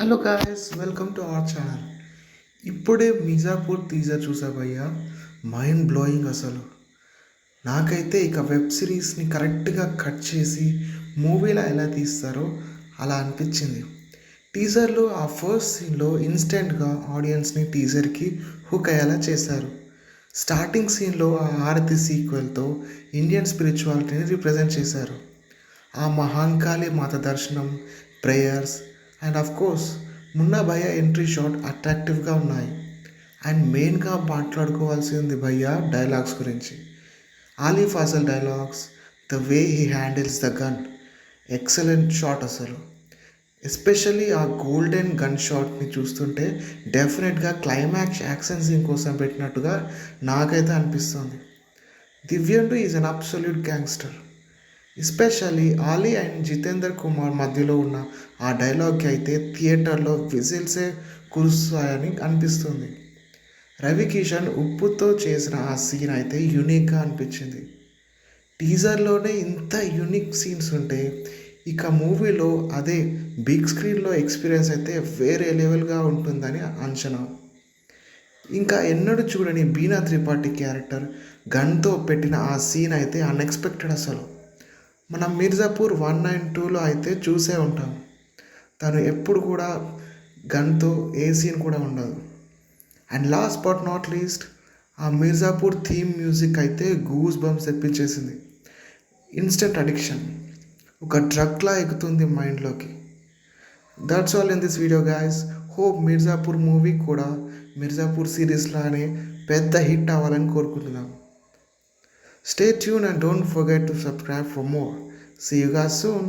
Hello guys, welcome to our channel. ఇప్పుడే Mirzapur teaser చూసా భయ్యా. మైండ్ బ్లోయింగ్ అసలు. నాకైతే ఇక వెబ్ సిరీస్ని కరెక్ట్గా కట్ చేసి మూవీలా ఎలా తీస్తారో అలా అనిపించింది. టీజర్లో ఆ ఫస్ట్ సీన్లో ఇన్స్టెంట్గా ఆడియన్స్ని టీజర్కి హుక్ అయ్యేలా చేశారు. స్టార్టింగ్ సీన్లో ఆ హారతి సీక్వెల్తో ఇండియన్ స్పిరిచువాలిటీని రిప్రజెంట్ చేశారు. ఆ మహాంకాళి మాత దర్శనం, prayers and of course Munna భయ్య ఎంట్రీ షాట్ అట్రాక్టివ్గా ఉన్నాయి. అండ్ మెయిన్గా మాట్లాడుకోవాల్సింది భయ్య డైలాగ్స్ గురించి. Ali Fazal dialogues, the way he handles the gun, excellent shot అసలు. ఎస్పెషల్లీ ఆ గోల్డెన్ గన్ షాట్ని చూస్తుంటే డెఫినెట్గా క్లైమాక్స్ యాక్షన్ సీన్ కోసం పెట్టినట్టుగా నాకైతే అనిపిస్తుంది. Divyendu is an absolute gangster. Especially Ali and Jitender Kumar మధ్యలో ఉన్న ఆ డైలాగ్కి అయితే థియేటర్లో విజిల్సే కురుస్తాయని అనిపిస్తుంది. రవికిషన్ ఉప్పుతో చేసిన ఆ సీన్ అయితే యూనిక్గా అనిపించింది. టీజర్లోనే ఇంత యూనిక్ సీన్స్ ఉంటే ఇక మూవీలో అదే బిగ్ స్క్రీన్లో ఎక్స్పీరియన్స్ అయితే వేరే లెవెల్గా ఉంటుందని అంచనా. ఇంకా ఎన్నడూ చూడని బీనా త్రిపాఠి క్యారెక్టర్ గన్తో పెట్టిన ఆ సీన్ అయితే అన్ఎక్స్పెక్టెడ్ అసలు. మనం మిర్జాపూర్ 1 అండ్ 2లో అయితే చూసే ఉంటాం. తను ఎప్పుడు కూడా గన్తో ఏ సీన్ కూడా ఉండదు. And last but not least, ఆ మిర్జాపూర్ థీమ్ మ్యూజిక్ అయితే గూస్ బంప్స్ తెప్పించేసింది. ఇన్స్టెంట్ అడిక్షన్, ఒక డ్రగ్లా ఎక్కుతుంది మైండ్లోకి. That's all in this video guys. Hope Mirzapur movie కూడా మిర్జాపూర్ సిరీస్లానే పెద్ద హిట్ అవ్వాలని కోరుకుంటున్నాం. Stay tuned and don't forget to subscribe for more. See you guys soon.